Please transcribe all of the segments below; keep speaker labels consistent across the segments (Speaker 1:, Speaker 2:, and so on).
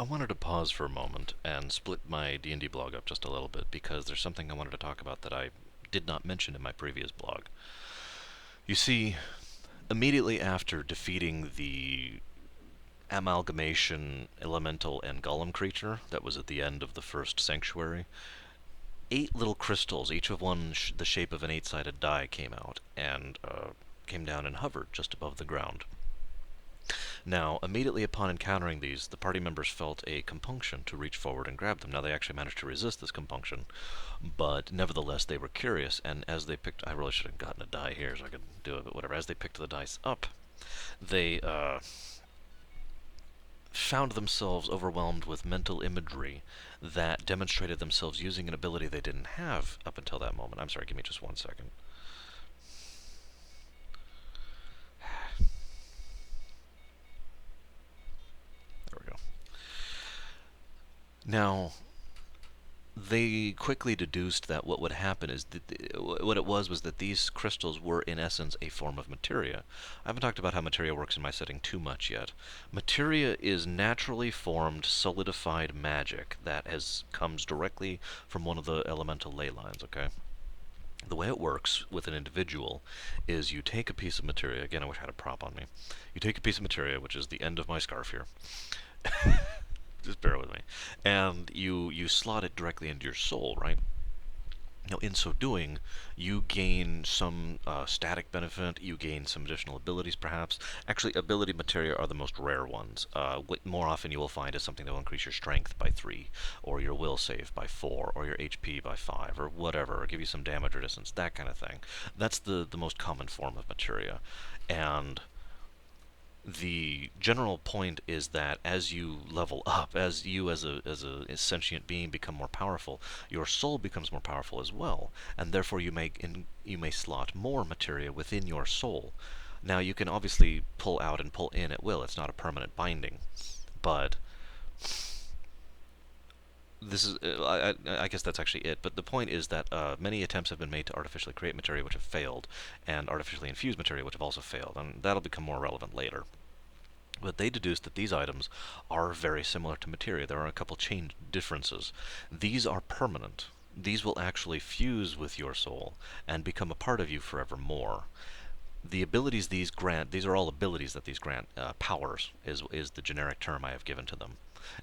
Speaker 1: I wanted to pause for a moment and split my D&D blog up just a little bit because there's something I wanted to talk about that I did not mention in my previous blog. You see, immediately after defeating the amalgamation elemental and golem creature that was at the end of the first sanctuary, 8 little crystals, each of one the shape of an 8-sided die, came out and came down and hovered just above the ground. Now, immediately upon encountering these, the party members felt a compunction to reach forward and grab them. Now, they actually managed to resist this compunction, but nevertheless, they were curious, and as they picked... I really should have gotten a die here so I could do it, but whatever. As they picked the dice up, they found themselves overwhelmed with mental imagery that demonstrated themselves using an ability they didn't have up until that moment. I'm sorry, give me just 1 second. There we go. Now, they quickly deduced that what would happen is that what it was that these crystals were in essence a form of materia. I haven't talked about how materia works in my setting too much yet. Materia is naturally formed, solidified magic that comes directly from one of the elemental ley lines, okay? The way it works with an individual is you take a piece of materia. Again, I wish I had a prop on me. You take a piece of materia, which is the end of my scarf here. Just bear with me. And you slot it directly into your soul, right? Now, in so doing, you gain some static benefit, you gain some additional abilities, perhaps. Actually, ability materia are the most rare ones. What more often you will find is something that will increase your strength by 3, or your will save by 4, or your HP by 5, or whatever, or give you some damage or distance, that kind of thing. That's the most common form of materia. And the general point is that as you level up, as you as a sentient being become more powerful, your soul becomes more powerful as well, and therefore you may slot more materia within your soul. Now you can obviously pull out and pull in at will. It's not a permanent binding, but this is I guess that's actually it. But the point is that many attempts have been made to artificially create materia which have failed, and artificially infuse materia which have also failed, and that'll become more relevant later. But they deduced that these items are very similar to materia. There are a couple chain differences. These are permanent. These will actually fuse with your soul and become a part of you forevermore. The abilities these grant, these are all abilities that these grant. Powers is the generic term I have given to them.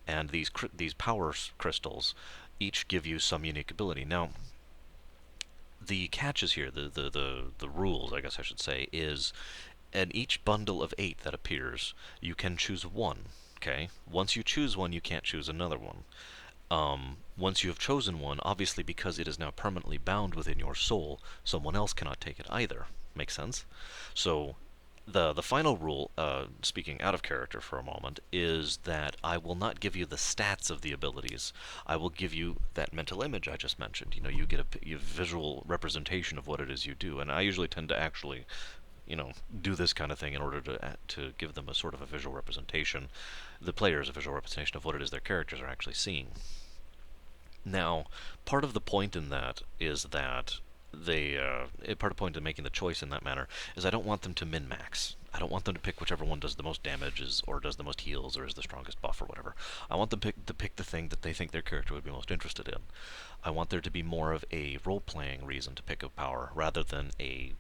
Speaker 1: And these power crystals each give you some unique ability. Now, the catches here, the rules, I guess I should say, is in each bundle of 8 that appears, you can choose one. Okay? Once you choose one, you can't choose another one. Once you have chosen one, obviously because it is now permanently bound within your soul, someone else cannot take it either. Make sense? So the final rule, speaking out of character for a moment, is that I will not give you the stats of the abilities. I will give you that mental image I just mentioned. You know, you get a visual representation of what it is you do, and I usually tend to actually do this kind of thing in order to give them a sort of a visual representation, the players a visual representation of what it is their characters are actually seeing. Now, part of the point in that is that part of the point in making the choice in that manner is I don't want them to min-max. I don't want them to pick whichever one does the most damage or does the most heals or is the strongest buff or whatever. I want them to pick the thing that they think their character would be most interested in. I want there to be more of a role-playing reason to pick a power rather than a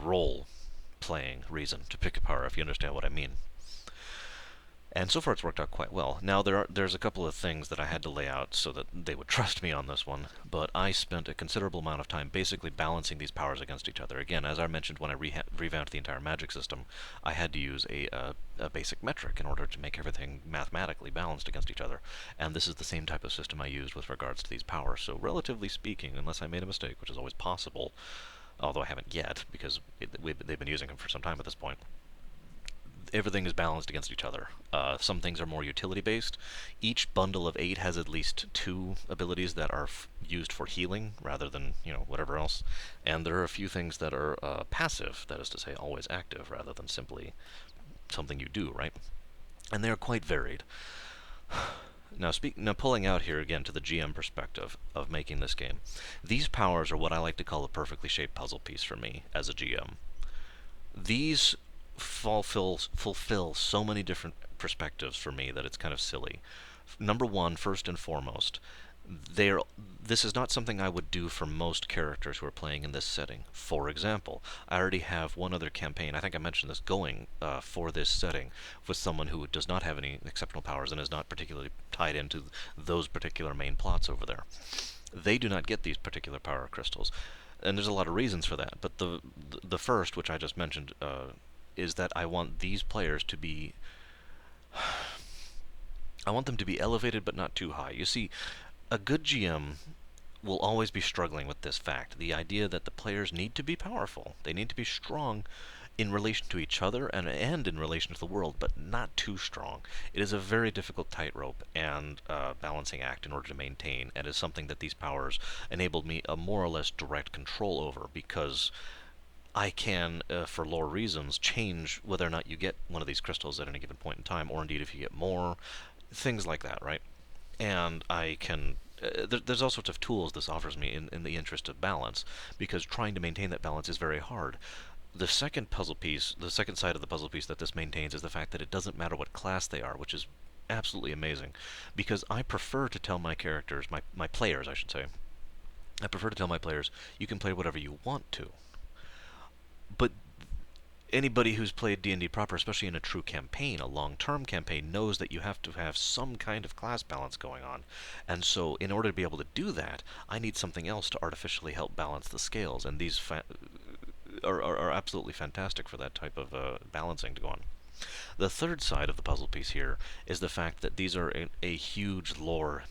Speaker 1: role-playing reason to pick a power, if you understand what I mean. And so far it's worked out quite well. Now there's a couple of things that I had to lay out so that they would trust me on this one, but I spent a considerable amount of time basically balancing these powers against each other. Again, as I mentioned when I revamped the entire magic system, I had to use a basic metric in order to make everything mathematically balanced against each other. And this is the same type of system I used with regards to these powers. So relatively speaking, unless I made a mistake, which is always possible, although I haven't yet, because they've been using them for some time at this point, everything is balanced against each other. Some things are more utility-based. Each bundle of 8 has at least 2 abilities that are used for healing, rather than, whatever else. And there are a few things that are passive, that is to say, always active, rather than simply something you do, right? And they are quite varied. Now, pulling out here again to the GM perspective of making this game, these powers are what I like to call a perfectly shaped puzzle piece for me as a GM. These fulfill so many different perspectives for me that it's kind of silly. Number one, first and foremost, they're this is not something I would do for most characters who are playing in this setting. For example, I already have one other campaign, I think I mentioned this, going for this setting with someone who does not have any exceptional powers and is not particularly tied into those particular main plots over there. They do not get these particular power crystals, and there's a lot of reasons for that. But the first, which I just mentioned, is that I want these players to be I want them to be elevated but not too high. You see, a good GM will always be struggling with this fact, the idea that the players need to be powerful. They need to be strong in relation to each other and in relation to the world, but not too strong. It is a very difficult tightrope and balancing act in order to maintain, and is something that these powers enabled me a more or less direct control over, because I can, for lore reasons, change whether or not you get one of these crystals at any given point in time, or indeed if you get more, things like that, right? And I can. There's all sorts of tools this offers me in the interest of balance, because trying to maintain that balance is very hard. The second puzzle piece, the second side of the puzzle piece that this maintains, is the fact that it doesn't matter what class they are, which is absolutely amazing, because I prefer to tell my characters, my players, I should say, I prefer to tell my players, you can play whatever you want to. But anybody who's played D&D proper, especially in a true campaign, a long-term campaign, knows that you have to have some kind of class balance going on. And so in order to be able to do that, I need something else to artificially help balance the scales, and these are absolutely fantastic for that type of balancing to go on. The third side of the puzzle piece here is the fact that these are a huge lore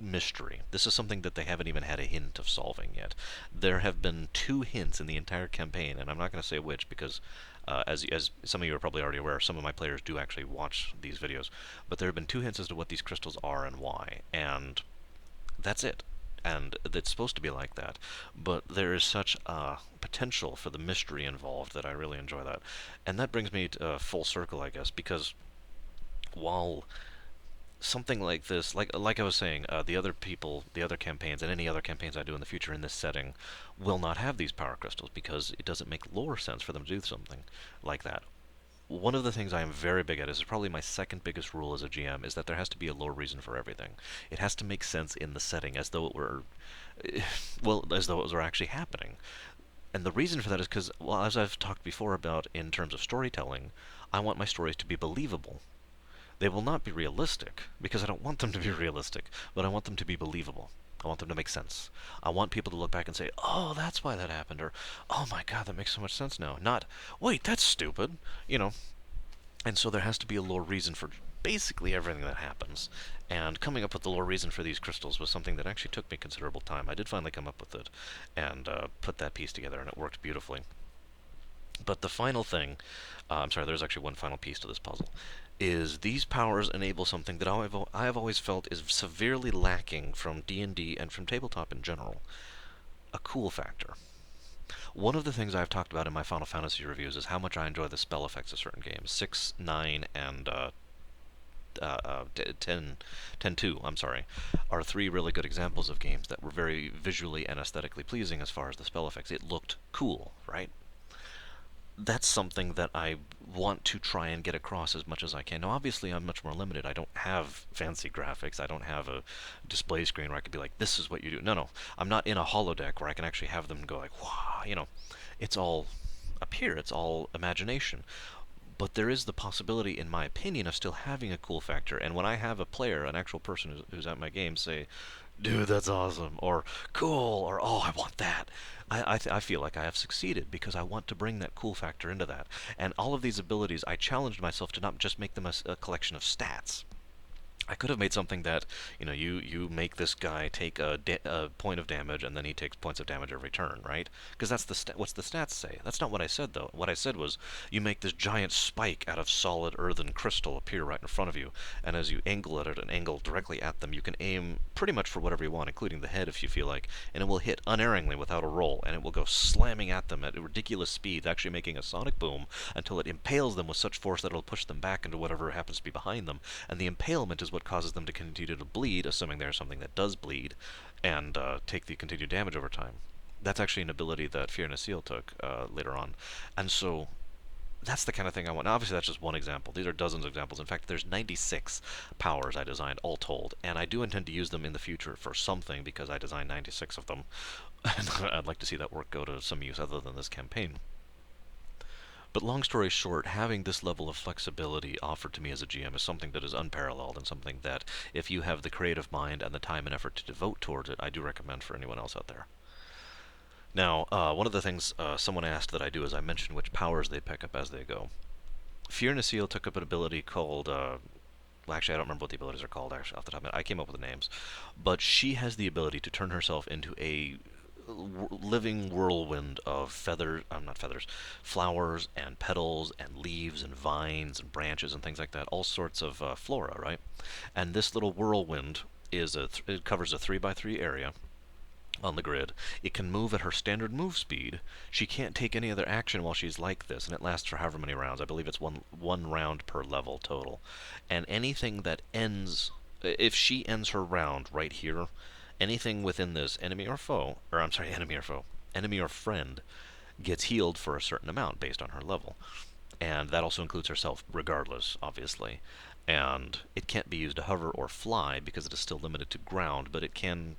Speaker 1: mystery. This is something that they haven't even had a hint of solving yet. There have been two hints in the entire campaign, and I'm not going to say which because, as some of you are probably already aware, some of my players do actually watch these videos, but there have been two hints as to what these crystals are and why, and that's it. And it's supposed to be like that, but there is such a potential for the mystery involved that I really enjoy that. And that brings me to full circle, I guess, because while something like this, like I was saying, the other people, the other campaigns, and any other campaigns I do in the future in this setting, will not have these power crystals because it doesn't make lore sense for them to do something like that. One of the things I am very big at is probably my second biggest rule as a GM is that there has to be a lore reason for everything. It has to make sense in the setting, as though it were, well, as though it were actually happening. And the reason for that is because, well, as I've talked before about in terms of storytelling, I want my stories to be believable. They will not be realistic, because I don't want them to be realistic, but I want them to be believable. I want them to make sense. I want people to look back and say, oh, that's why that happened, or, oh my god, that makes so much sense now. Not, wait, that's stupid, you know. And so there has to be a lore reason for basically everything that happens. And coming up with the lore reason for these crystals was something that actually took me considerable time. I did finally come up with it and put that piece together, and it worked beautifully. But the final thing, I'm sorry, there's actually one final piece to this puzzle, is these powers enable something that I have always felt is severely lacking from D&D and from tabletop in general, a cool factor. One of the things I've talked about in my Final Fantasy reviews is how much I enjoy the spell effects of certain games. 6, 9, and 10, 2, I'm sorry, are three really good examples of games that were very visually and aesthetically pleasing as far as the spell effects. It looked cool, right? That's something that I want to try and get across as much as I can. Now, obviously, I'm much more limited. I don't have fancy graphics. I don't have a display screen where I could be like, this is what you do. No, no. I'm not in a holodeck where I can actually have them go like, wow, you know. It's all up here. It's all imagination. But there is the possibility, in my opinion, of still having a cool factor. And when I have a player, an actual person who's at my game, say, dude, that's awesome, or cool, or oh, I want that. I feel like I have succeeded because I want to bring that cool factor into that. And all of these abilities, I challenged myself to not just make them a collection of stats. I could have made something that, you know, you make this guy take a point of damage and then he takes points of damage every turn, right? Because that's what's the stats say. That's not what I said, though. What I said was you make this giant spike out of solid earthen crystal appear right in front of you, and as you angle it at an angle directly at them, you can aim pretty much for whatever you want, including the head if you feel like, and it will hit unerringly without a roll, and it will go slamming at them at ridiculous speeds, actually making a sonic boom until it impales them with such force that it'll push them back into whatever happens to be behind them, and the impalement is what causes them to continue to bleed, assuming there's something that does bleed, and take the continued damage over time. That's actually an ability that Fear Seal took later on. And so that's the kind of thing I want. Now, obviously, that's just one example. These are dozens of examples. In fact, there's 96 powers I designed, all told, and I do intend to use them in the future for something because I designed 96 of them, and I'd like to see that work go to some use other than this campaign. But long story short, having this level of flexibility offered to me as a GM is something that is unparalleled and something that, if you have the creative mind and the time and effort to devote towards it, I do recommend for anyone else out there. Now, one of the things someone asked that I do is I mention which powers they pick up as they go. Fiona Seal took up an ability called, well, actually, I don't remember what the abilities are called, actually, off the top of my head. I came up with the names. But she has the ability to turn herself into a living whirlwind of feathers, not feathers, flowers and petals and leaves and vines and branches and things like that, all sorts of flora, right? And this little whirlwind it covers a 3 by 3 area on the grid. It can move at her standard move speed. She can't take any other action while she's like this, and it lasts for however many rounds. I believe it's one round per level total. And anything that ends, if she ends her round right here, anything within this enemy or foe, or I'm sorry, enemy or foe, enemy or friend, gets healed for a certain amount based on her level. And that also includes herself, regardless, obviously. And it can't be used to hover or fly because it is still limited to ground, but it can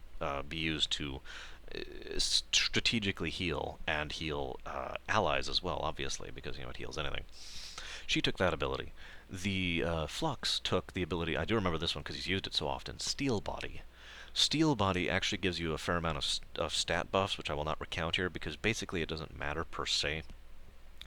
Speaker 1: be used to strategically heal and heal allies as well, obviously, because it heals anything. She took that ability. The Flux took the ability. I do remember this one because he's used it so often. Steel Body. Steel Body actually gives you a fair amount of stat buffs, which I will not recount here because basically it doesn't matter per se.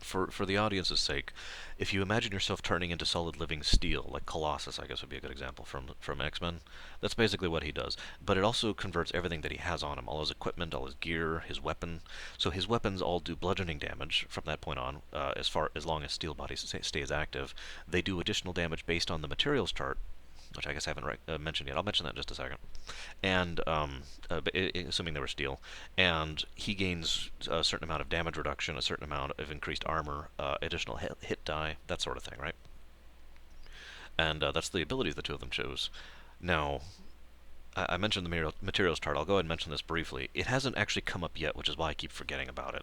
Speaker 1: For the audience's sake, if you imagine yourself turning into solid living steel, like Colossus, I guess would be a good example from X-Men, that's basically what he does. But it also converts everything that he has on him, all his equipment, all his gear, his weapon. So his weapons all do bludgeoning damage from that point on, as long as Steel Body stays active. They do additional damage based on the materials chart, which I guess I haven't mentioned yet. I'll mention that in just a second. And assuming they were steel, and he gains a certain amount of damage reduction, a certain amount of increased armor, additional hit die, that sort of thing, right? And that's the abilities the two of them chose. Now, I mentioned the materials chart. I'll go ahead and mention this briefly. It hasn't actually come up yet, which is why I keep forgetting about it.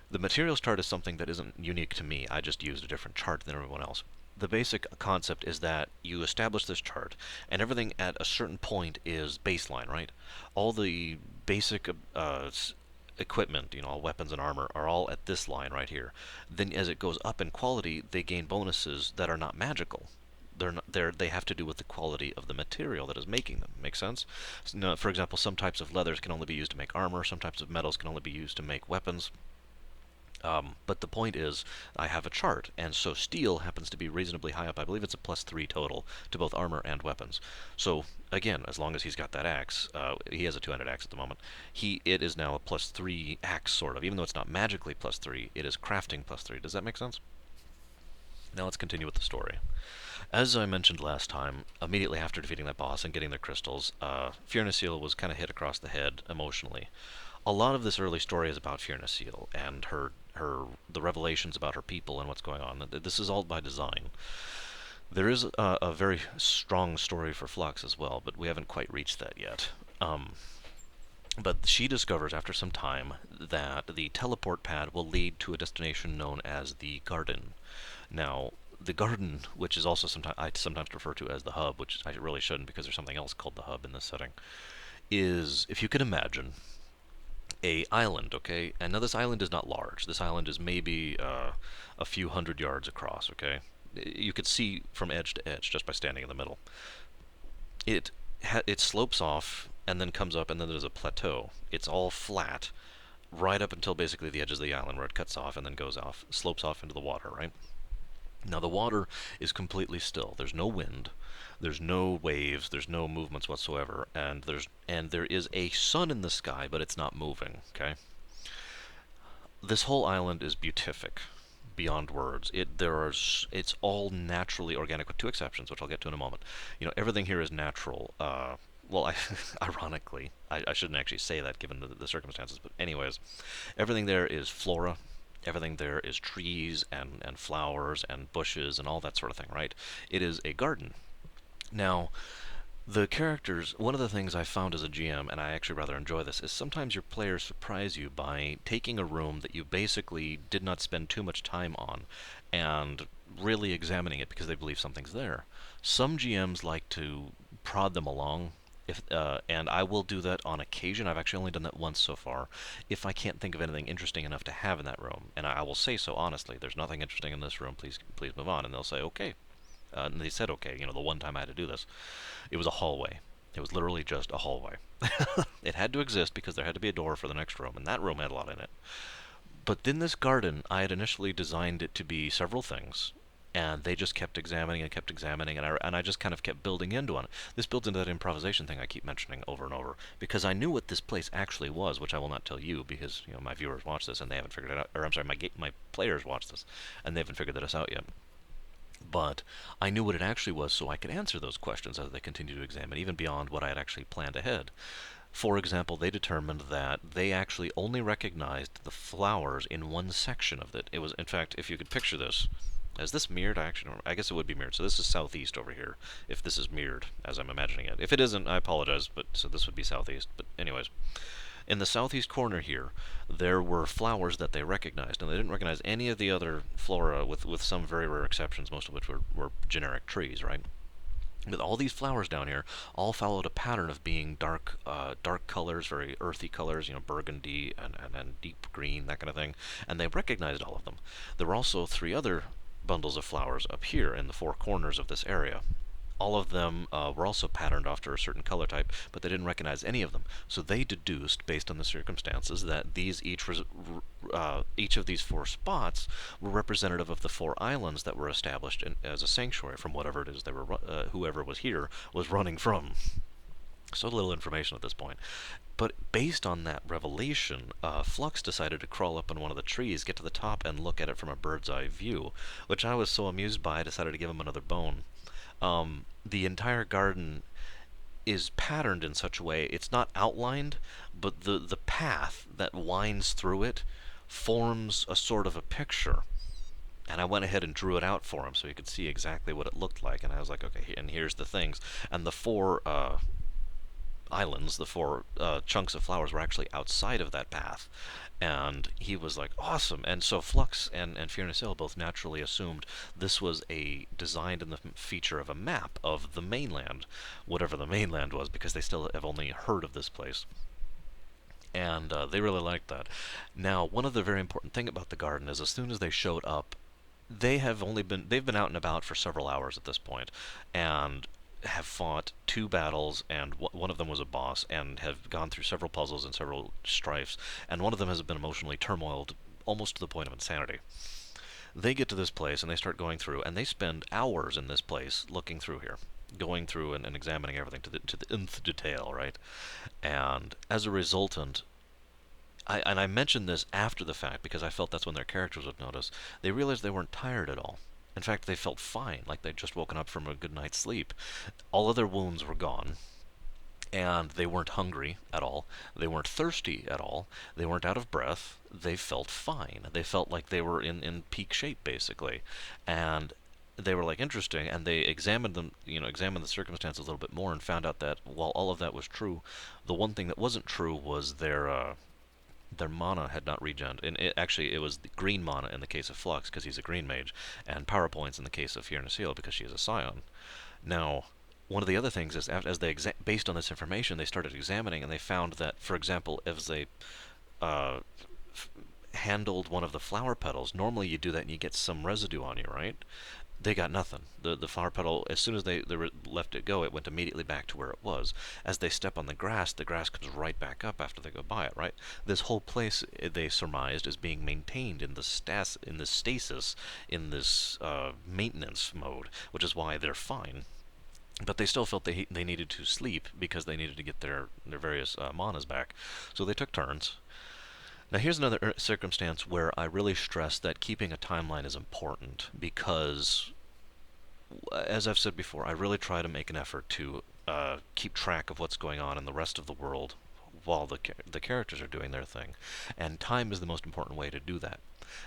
Speaker 1: The materials chart is something that isn't unique to me. I just used a different chart than everyone else. The basic concept is that you establish this chart, and everything at a certain point is baseline, right? All the basic equipment, all weapons and armor, are all at this line right here. Then, as it goes up in quality, they gain bonuses that are not magical. They have to do with the quality of the material that is making them. Make sense? So, for example, some types of leathers can only be used to make armor. Some types of metals can only be used to make weapons. But the point is, I have a chart, and so steel happens to be reasonably high up. I believe it's a +3 total to both armor and weapons. So again, as long as he's got that axe, he has a two-handed axe at the moment. It is now a +3 axe, sort of. Even though it's not magically +3, it is crafting +3. Does that make sense? Now let's continue with the story. As I mentioned last time, immediately after defeating that boss and getting their crystals, Fiona Seal was kind of hit across the head emotionally. A lot of this early story is about Fiona Seal and the revelations about her people and what's going on. This is all by design. There is a very strong story for Flux as well, but we haven't quite reached that yet. But she discovers after some time that the teleport pad will lead to a destination known as the Garden. Now, the Garden, which is also I sometimes refer to as the Hub, which I really shouldn't because there's something else called the Hub in this setting, is, if you could imagine, a island, okay? And now this island is not large. This island is maybe a few hundred yards across, okay? You could see from edge to edge just by standing in the middle. It slopes off and then comes up, and then there's a plateau. It's all flat, right up until basically the edges of the island where it cuts off and then goes off, slopes off into the water, right? Now the water is completely still. There's no wind, there's no waves, there's no movements whatsoever, and there is a sun in the sky, but it's not moving, okay? This whole island is beatific beyond words. It's all naturally organic with two exceptions, which I'll get to in a moment. Everything here is natural. Well, ironically, I shouldn't actually say that given the circumstances, but anyways, everything there is flora. Everything there is trees and flowers and bushes and all that sort of thing, right? It is a garden. Now, The characters, one of the things I found as a GM, and I actually rather enjoy this, is sometimes your players surprise you by taking a room that you basically did not spend too much time on and really examining it because they believe something's there. Some GMs like to prod them along. And I will do that on occasion. I've actually only done that once so far. If I can't think of anything interesting enough to have in that room, and I will say so honestly, there's nothing interesting in this room. Please move on. And they'll say okay. And they said okay. The one time I had to do this, it was a hallway. It was literally just a hallway. It had to exist because there had to be a door for the next room, and that room had a lot in it. But in this garden, I had initially designed it to be several things, and they just kept examining, and I just kind of kept building into it. This builds into that improvisation thing I keep mentioning over and over because I knew what this place actually was, which I will not tell you because my viewers watch this and they haven't figured it out. Or I'm sorry, my players watch this and they haven't figured this out yet. But I knew what it actually was, so I could answer those questions as they continue to examine, even beyond what I had actually planned ahead. For example, they determined that they actually only recognized the flowers in one section of it. It was, in fact, if you could picture this, is this mirrored? I guess it would be mirrored. So this is southeast over here, if this is mirrored, as I'm imagining it. If it isn't, I apologize, but so this would be southeast. But anyways, in the southeast corner here, there were flowers that they recognized, and they didn't recognize any of the other flora, with some very rare exceptions, most of which were generic trees, right? But all these flowers down here all followed a pattern of being dark colors, very earthy colors, burgundy and deep green, that kind of thing. And they recognized all of them. There were also three other bundles of flowers up here in the four corners of this area. All of them were also patterned after a certain color type, but they didn't recognize any of them. So they deduced, based on the circumstances, that each of these four spots were representative of the four islands that were established as a sanctuary from whatever it is whoever was here was running from. So little information at this point. But based on that revelation, Flux decided to crawl up on one of the trees, get to the top, and look at it from a bird's eye view, which I was so amused by I decided to give him another bone. The entire garden is patterned in such a way it's not outlined, but the path that winds through it forms a sort of a picture. And I went ahead and drew it out for him so he could see exactly what it looked like. And I was like, okay, and here's the things. And the four islands, the four chunks of flowers were actually outside of that path. And he was like, awesome. And so Flux and Fiona Sale both naturally assumed this was a designed in the feature of a map of the mainland, whatever the mainland was, because they still have only heard of this place. And they really liked that. Now, one of the very important thing about the garden is as soon as they showed up, they've been out and about for several hours at this point, and have fought two battles, and one of them was a boss, and have gone through several puzzles and several strifes, and one of them has been emotionally turmoiled almost to the point of insanity. They get to this place and they start going through, and they spend hours in this place looking through here, going through and examining everything to the nth detail, right? And as a resultant, I mentioned this after the fact because I felt that's when their characters would notice. They realized they weren't tired at all. In fact, they felt fine, like they'd just woken up from a good night's sleep. All of their wounds were gone, and they weren't hungry at all. They weren't thirsty at all. They weren't out of breath. They felt fine. They felt like they were in peak shape, basically. And they were like interesting, and they examined them, examined the circumstances a little bit more, and found out that while all of that was true, the one thing that wasn't true was their mana had not regened. And actually, it was the green mana in the case of Flux, because he's a green mage, and power points in the case of Fiona Seal, because she is a scion. Now, one of the other things is, as they based on this information, they started examining, and they found that, for example, as they uh, handled one of the flower petals, normally you do that and you get some residue on you, right? They got nothing. The flower petal, as soon as they left it go, it went immediately back to where it was. As they step on the grass comes right back up after they go by it, right? This whole place, they surmised, is being maintained in the stasis, in this maintenance mode, which is why they're fine. But they still felt they needed to sleep because they needed to get their various manas back. So they took turns. Now, here's another circumstance where I really stress that keeping a timeline is important because, as I've said before, I really try to make an effort to keep track of what's going on in the rest of the world while the characters are doing their thing. And time is the most important way to do that.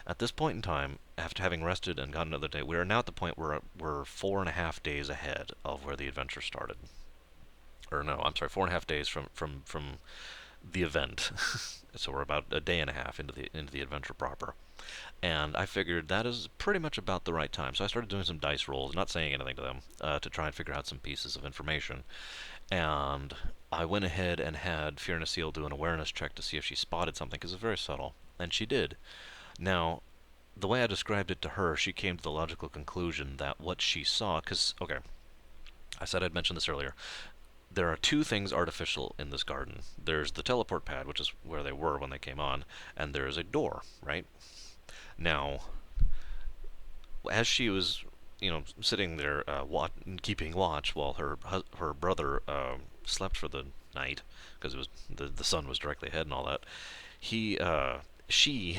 Speaker 1: At this point in time, after having rested and got another day, we are now at the point where we're 4.5 days ahead of where the adventure started. or no, I'm sorry, 4.5 days from the event. So we're about a day and a half into the adventure proper. And I figured that is pretty much about the right time. So I started doing some dice rolls, not saying anything to them, to try and figure out some pieces of information. And I went ahead and had Fiona Seal do an awareness check to see if she spotted something, because it's very subtle. And she did. Now, the way I described it to her, she came to the logical conclusion that what she saw, because, okay, I said I'd mentioned this earlier. There are two things artificial in this garden. There's the teleport pad, which is where they were when they came on, and there's a door, right? Now, as she was, sitting there keeping watch while her brother slept for the night, because it was the sun was directly ahead and all that, he she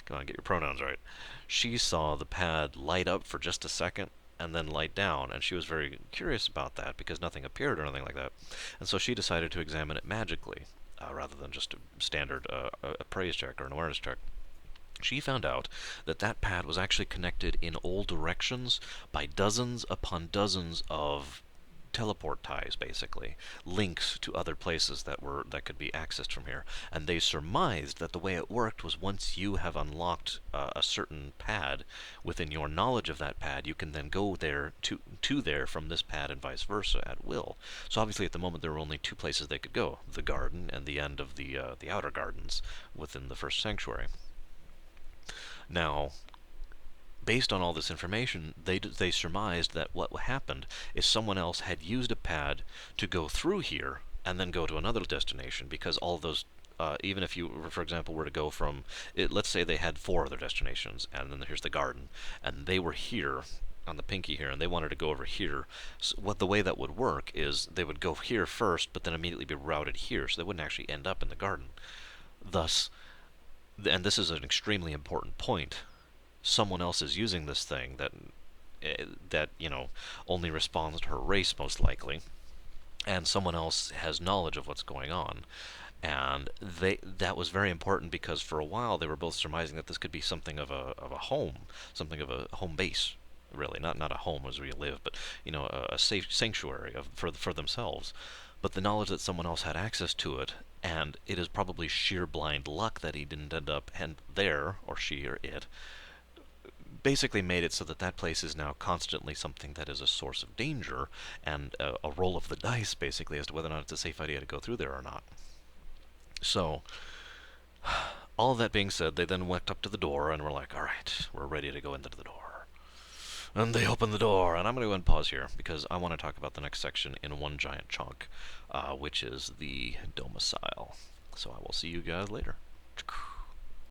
Speaker 1: come on, get your pronouns right. She saw the pad light up for just a second and then light down, and she was very curious about that because nothing appeared or anything like that. And so she decided to examine it magically, rather than just a standard appraise check or an awareness check. She found out that that pad was actually connected in all directions by dozens upon dozens of teleport ties, basically links to other places that could be accessed from here. And they surmised that the way it worked was once you have unlocked a certain pad within your knowledge of that pad, you can then go there to there from this pad and vice versa at will. So obviously at the moment there were only two places they could go: the garden and the end of the outer gardens within the first sanctuary. Now, based on all this information, they surmised that what happened is someone else had used a pad to go through here and then go to another destination, because all those, even if you, for example, were to go from, let's say they had four other destinations, and then here's the garden, and they were here on the pinky here, and they wanted to go over here. So what the way that would work is they would go here first, but then immediately be routed here, so they wouldn't actually end up in the garden. Thus, and this is an extremely important point, someone else is using this thing that only responds to her race most likely, and someone else has knowledge of what's going on. And that was very important because for a while they were both surmising that this could be something of a home, something of a home base, really, not a home as we live, but a safe sanctuary for themselves. But the knowledge that someone else had access to it, and it is probably sheer blind luck that he didn't end up and there, or she or it, basically made it so that that place is now constantly something that is a source of danger, and a roll of the dice basically as to whether or not it's a safe idea to go through there or not. So, all of that being said, they then went up to the door and were like, all right, we're ready to go into the door. And they opened the door, and I'm going to go and pause here because I want to talk about the next section in one giant chunk, which is the domicile. So I will see you guys later.